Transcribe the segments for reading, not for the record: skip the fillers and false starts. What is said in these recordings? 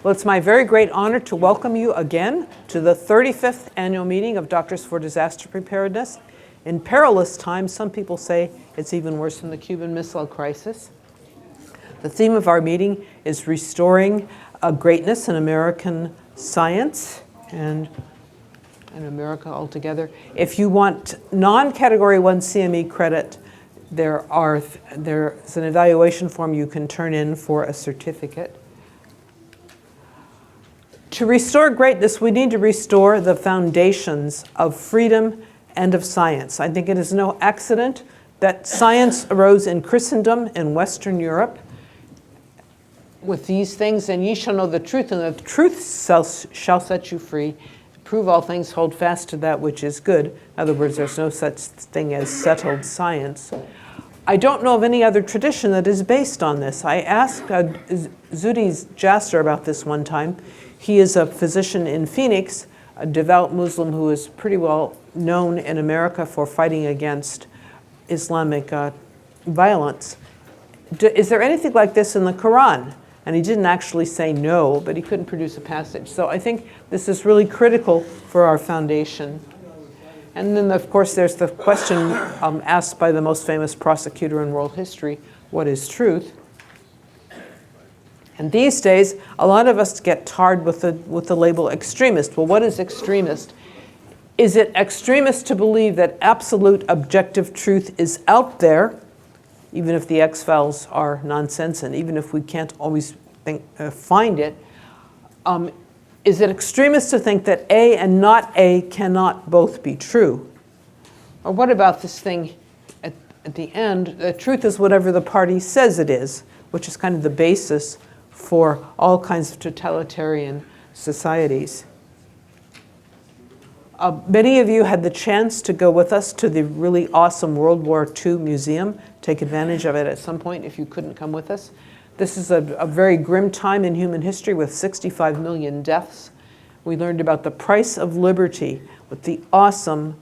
Well, it's my very great honor to welcome you again to the 35th annual meeting of Doctors for Disaster Preparedness. In perilous times, some people say it's even worse than the Cuban Missile Crisis. The theme of our meeting is restoring greatness in American science and in America altogether. If you want non-Category 1 CME credit, there's an evaluation form you can turn in for a certificate. To restore greatness, we need to restore the foundations of freedom and of science. I think it is no accident that science arose in Christendom in Western Europe with these things, and ye shall know the truth, and the truth shall set you free. Prove all things, hold fast to that which is good. In other words, there's no such thing as settled science. I don't know of any other tradition that is based on this. I asked Zudi Jasser about this one time. He is a physician in Phoenix, a devout Muslim who is pretty well known in America for fighting against Islamic violence. Is there anything like this in the Quran? And he didn't actually say no, but he couldn't produce a passage. So I think this is really critical for our foundation. And then, of course, there's the question asked by the most famous prosecutor in world history, what is truth? And these days, a lot of us get tarred with the label extremist. Well, what is extremist? Is it extremist to believe that absolute objective truth is out there, even if the X-Files are nonsense and even if we can't always find it? Is it extremist to think that A and not A cannot both be true? Or what about this thing at the end? The truth is whatever the party says it is, which is kind of the basis for all kinds of totalitarian societies. Many of you had the chance to go with us to the really awesome World War II museum. Take advantage of it at some point if you couldn't come with us. This is a very grim time in human history with 65 million deaths. We learned about the price of liberty with the awesome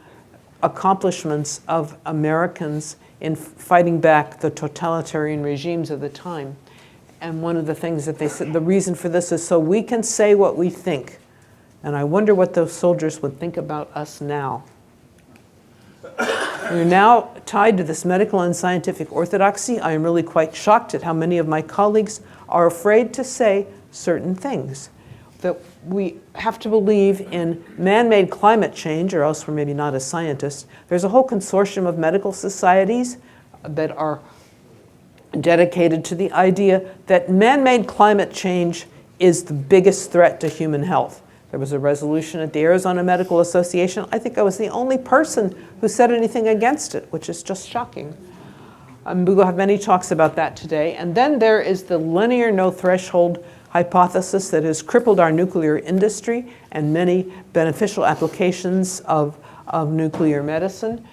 accomplishments of Americans in fighting back the totalitarian regimes of the time. And one of the things that they said, the reason for this is so we can say what we think. And I wonder what those soldiers would think about us now. We're now tied to this medical and scientific orthodoxy. I am really quite shocked at how many of my colleagues are afraid to say certain things. That we have to believe in man-made climate change, or else we're maybe not a scientist. There's a whole consortium of medical societies that are dedicated to the idea that man-made climate change is the biggest threat to human health. There was a resolution at the Arizona Medical Association. I think I was the only person who said anything against it, which is just shocking. We will have many talks about that today. And then there is the linear no threshold hypothesis that has crippled our nuclear industry and many beneficial applications of nuclear medicine.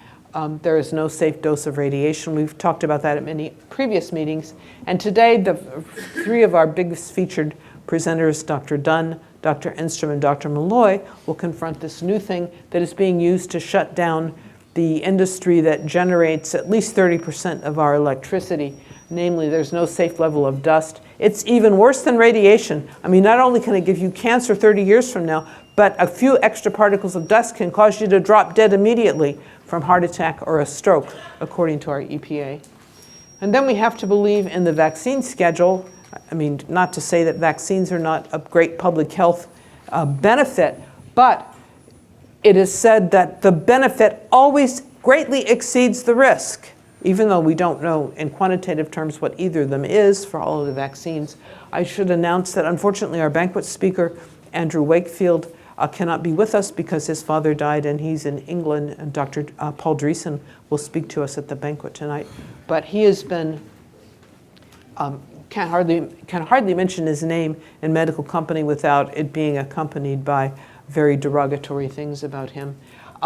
There is no safe dose of radiation. We've talked about that at many previous meetings. And today, the three of our biggest featured presenters, Dr. Dunn, Dr. Enstrom, and Dr. Malloy, will confront this new thing that is being used to shut down the industry that generates at least 30% of our electricity. Namely, there's no safe level of dust. It's even worse than radiation. I mean, not only can it give you cancer 30 years from now, but a few extra particles of dust can cause you to drop dead immediately from heart attack or a stroke, according to our EPA. And then we have to believe in the vaccine schedule. I mean, not to say that vaccines are not a great public health benefit, but it is said that the benefit always greatly exceeds the risk, even though we don't know in quantitative terms what either of them is for all of the vaccines. I should announce that unfortunately our banquet speaker, Andrew Wakefield, cannot be with us because his father died and he's in England, and Dr. Paul Dreesen will speak to us at the banquet tonight. But he has been, can hardly mention his name in medical company without it being accompanied by very derogatory things about him.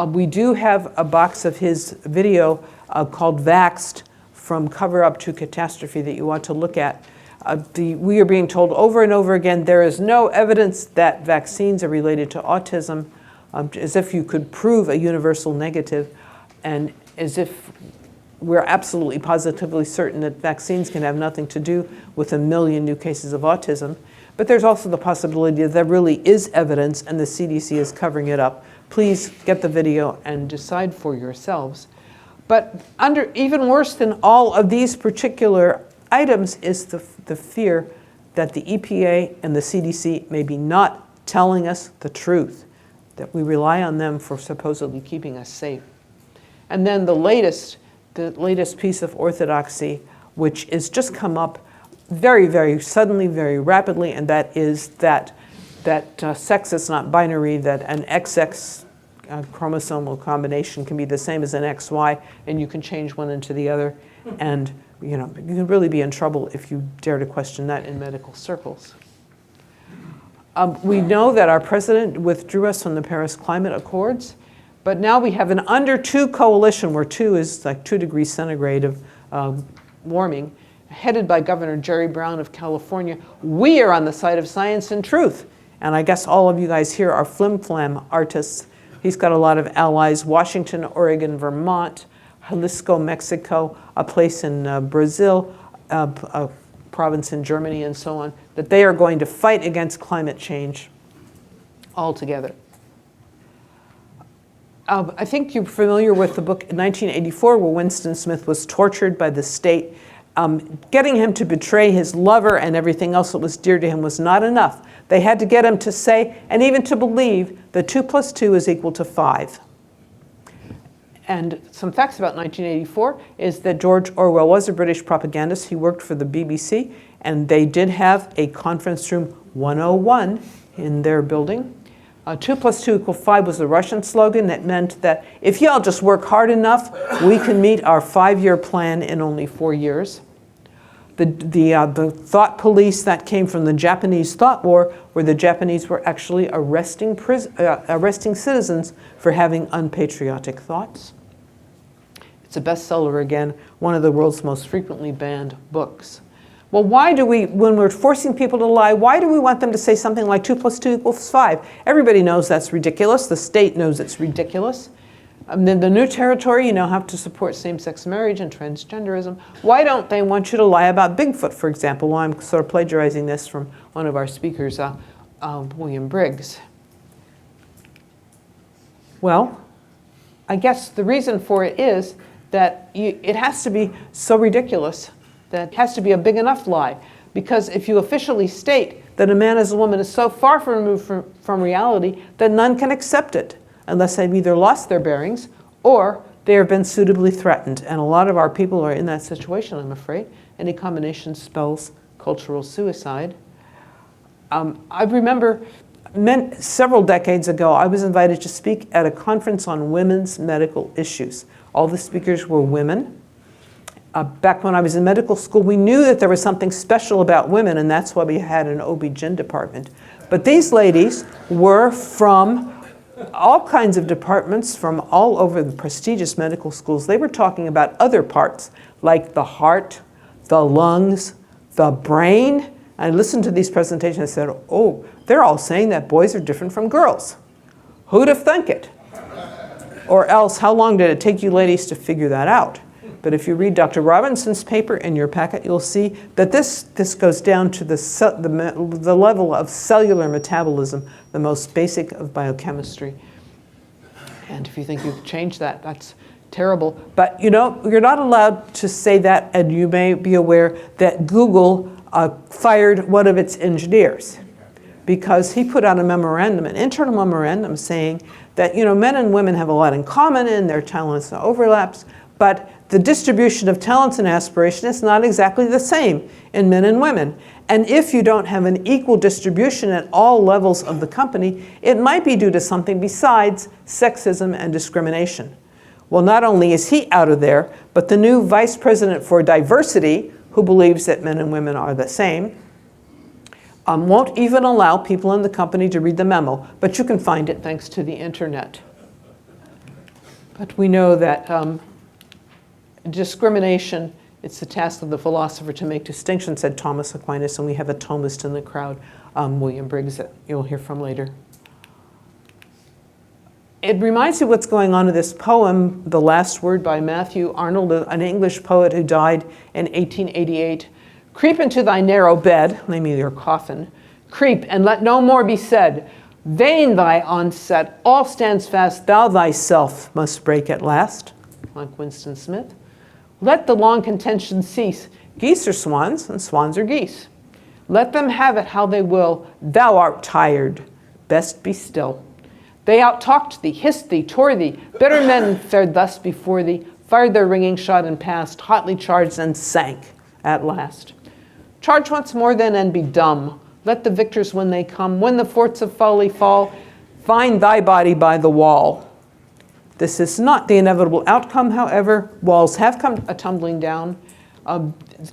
We do have a box of his video called Vaxxed, From Cover Up to Catastrophe, that you want to look at. We are being told over and over again there is no evidence that vaccines are related to autism, as if you could prove a universal negative, and as if we're absolutely positively certain that vaccines can have nothing to do with 1 million new cases of autism. But there's also the possibility that there really is evidence and the CDC is covering it up. Please get the video and decide for yourselves. But even worse than all of these particular items is the fear that the EPA and the CDC may be not telling us the truth, that we rely on them for supposedly keeping us safe. And then the latest piece of orthodoxy, which has just come up very, very suddenly, very rapidly, and that is that sex is not binary, that an XX chromosomal combination can be the same as an XY, and you can change one into the other. And you can really be in trouble if you dare to question that in medical circles. We know that our president withdrew us from the Paris Climate Accords, but now we have an under 2 coalition, where 2 is like 2 degrees centigrade of warming, headed by Governor Jerry Brown of California. We are on the side of science and truth. And I guess all of you guys here are flim-flam artists. He's got a lot of allies: Washington, Oregon, Vermont, Jalisco, Mexico, a place in Brazil, a province in Germany, and so on, that they are going to fight against climate change altogether. I think you're familiar with the book 1984, where Winston Smith was tortured by the state. Getting him to betray his lover and everything else that was dear to him was not enough. They had to get him to say, and even to believe, that 2 + 2 is equal to 5. And some facts about 1984 is that George Orwell was a British propagandist. He worked for the BBC, and they did have a conference room 101 in their building. 2 + 2 = 5 was the Russian slogan. That meant that if y'all just work hard enough, we can meet our 5-year plan in only 4 years. The thought police that came from the Japanese thought war, where the Japanese were actually arresting citizens for having unpatriotic thoughts. It's a bestseller again, one of the world's most frequently banned books. Well, why do we, when we're forcing people to lie, why do we want them to say something like 2 + 2 = 5? Everybody knows that's ridiculous. The state knows it's ridiculous. Then the new territory, have to support same-sex marriage and transgenderism. Why don't they want you to lie about Bigfoot, for example? Well, I'm sort of plagiarizing this from one of our speakers, William Briggs. Well, I guess the reason for it is that it has to be so ridiculous that it has to be a big enough lie. Because if you officially state that a man as a woman is so far removed from reality that none can accept it, unless they've either lost their bearings or they have been suitably threatened. And a lot of our people are in that situation, I'm afraid. Any combination spells cultural suicide. I remember several decades ago, I was invited to speak at a conference on women's medical issues. All the speakers were women. Back when I was in medical school, we knew that there was something special about women, and that's why we had an OB-GYN department. But these ladies were from all kinds of departments from all over the prestigious medical schools. They were talking about other parts, like the heart, the lungs, the brain. I listened to these presentations and said, oh, they're all saying that boys are different from girls. Who'd have thunk it? Or else, how long did it take you ladies to figure that out? But if you read Dr. Robinson's paper in your packet, you'll see that this goes down to the level of cellular metabolism, the most basic of biochemistry. And if you think you've changed that, that's terrible. But you're not allowed to say that, and you may be aware that Google fired one of its engineers because he put out a memorandum, an internal memorandum saying that men and women have a lot in common and their talents overlaps, but the distribution of talents and aspiration is not exactly the same in men and women. And if you don't have an equal distribution at all levels of the company, it might be due to something besides sexism and discrimination. Well, not only is he out of there, but the new vice president for diversity, who believes that men and women are the same, won't even allow people in the company to read the memo. But you can find it thanks to the internet. But we know that discrimination, it's the task of the philosopher to make distinction, said Thomas Aquinas, and we have a Thomist in the crowd, William Briggs, that you'll hear from later. It reminds you what's going on in this poem, The Last Word by Matthew Arnold, an English poet who died in 1888. Creep into thy narrow bed, namely your coffin, Creep, and let no more be said. Vain thy onset, all stands fast, thou thyself must break at last, like Winston Smith. Let the long contention cease. Geese are swans, and swans are geese. Let them have it how they will. Thou art tired. Best be still. They out-talked thee, hissed thee, tore thee. Better men fared thus before thee, fired their ringing shot and passed, hotly charged and sank at last. Charge once more then and be dumb. Let the victors when they come, when the forts of folly fall, find thy body by the wall. This is not the inevitable outcome, however. Walls have come tumbling down.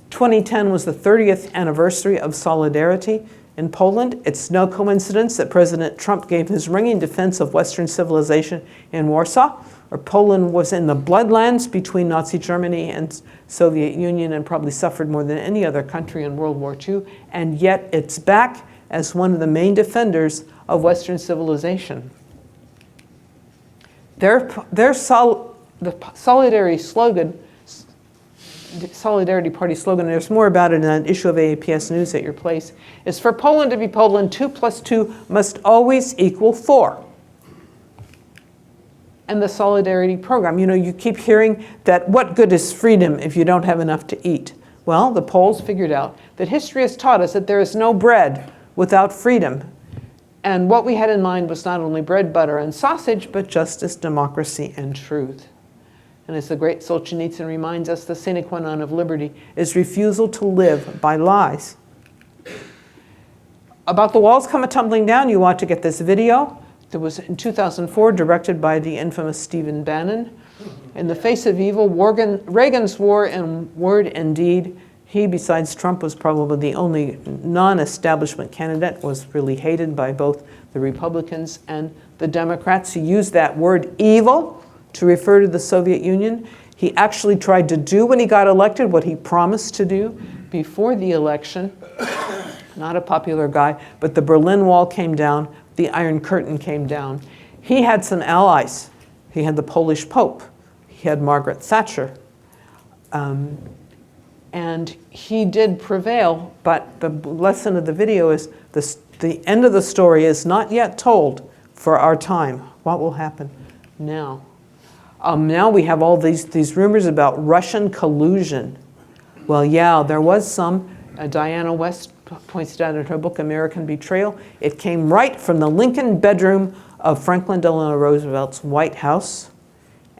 2010 was the 30th anniversary of Solidarity in Poland. It's no coincidence that President Trump gave his ringing defense of Western civilization in Warsaw, or Poland was in the bloodlands between Nazi Germany and Soviet Union and probably suffered more than any other country in World War II, and yet it's back as one of the main defenders of Western civilization. The Solidarity Party slogan, and there's more about it in an issue of AAPS News at your place, is for Poland to be Poland, 2 + 2 must always equal 4. And the Solidarity program, you keep hearing that what good is freedom if you don't have enough to eat? Well, the Poles figured out that history has taught us that there is no bread without freedom. And what we had in mind was not only bread, butter, and sausage, but justice, democracy, and truth. And as the great Solzhenitsyn reminds us, the sine qua non of liberty is refusal to live by lies. About the walls come a-tumbling down, you want to get this video. It was in 2004, directed by the infamous Stephen Bannon. In the face of evil, Reagan's war in word and deed. He, besides Trump, was probably the only non-establishment candidate, was really hated by both the Republicans and the Democrats. He used that word evil to refer to the Soviet Union. He actually tried to do when he got elected what he promised to do before the election. Not a popular guy, but the Berlin Wall came down, the Iron Curtain came down. He had some allies. He had the Polish Pope. He had Margaret Thatcher. And he did prevail, but the lesson of the video is the end of the story is not yet told for our time. What will happen now? Now we have all these rumors about Russian collusion. Well, yeah, there was some. Diana West points it out in her book, American Betrayal. It came right from the Lincoln bedroom of Franklin Delano Roosevelt's White House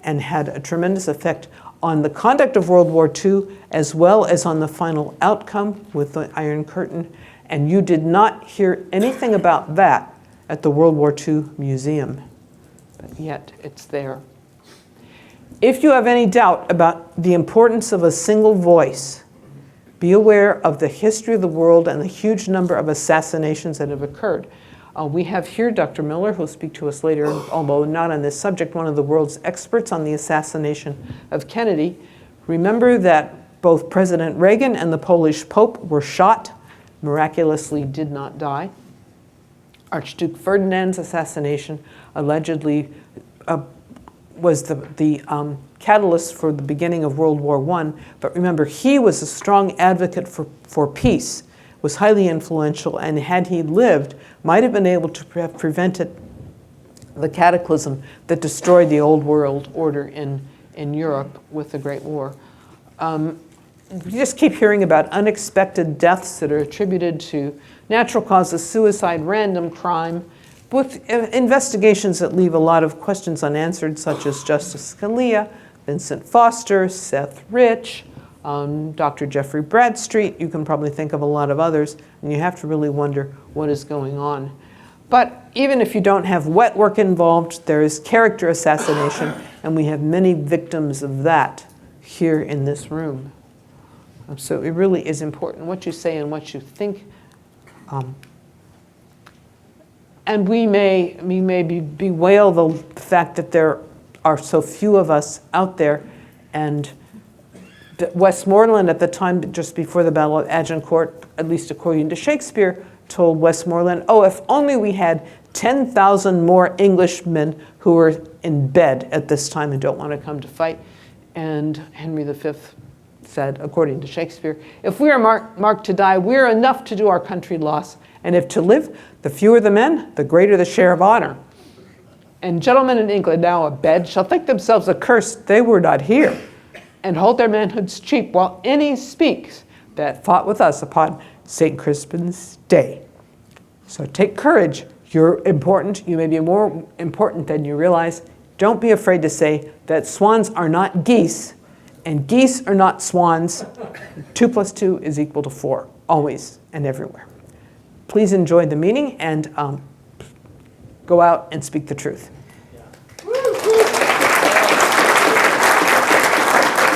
and had a tremendous effect on the conduct of World War II, as well as on the final outcome with the Iron Curtain. And you did not hear anything about that at the World War II Museum, but yet it's there. If you have any doubt about the importance of a single voice, be aware of the history of the world and the huge number of assassinations that have occurred. We have here Dr. Miller, who will speak to us later, although not on this subject, one of the world's experts on the assassination of Kennedy. Remember that both President Reagan and the Polish Pope were shot, miraculously did not die. Archduke Ferdinand's assassination allegedly was the catalyst for the beginning of World War I. But remember, he was a strong advocate for peace, was highly influential, and had he lived, might have been able to have prevented the cataclysm that destroyed the old world order in Europe with the Great War. We just keep hearing about unexpected deaths that are attributed to natural causes, suicide, random crime, with investigations that leave a lot of questions unanswered, such as Justice Scalia, Vincent Foster, Seth Rich, Dr. Jeffrey Bradstreet. You can probably think of a lot of others, and you have to really wonder what is going on. But even if you don't have wet work involved, there is character assassination, and we have many victims of that here in this room. So it really is important what you say and what you think. And we may bewail the fact that there are so few of us out there. And Westmoreland at the time, just before the Battle of Agincourt, at least according to Shakespeare, told Westmoreland, oh, if only we had 10,000 more Englishmen who were in bed at this time and don't want to come to fight. And Henry V said, according to Shakespeare, if we are marked to die, we are enough to do our country loss, And if to live, the fewer the men, the greater the share of honor. And gentlemen in England now abed shall think themselves accursed they were not here, and hold their manhoods cheap, while any speaks that fought with us upon St. Crispin's day. So take courage. You're important. You may be more important than you realize. Don't be afraid to say that swans are not geese, and geese are not swans. 2 + 2 is equal to 4, always and everywhere. Please enjoy the meeting and go out and speak the truth.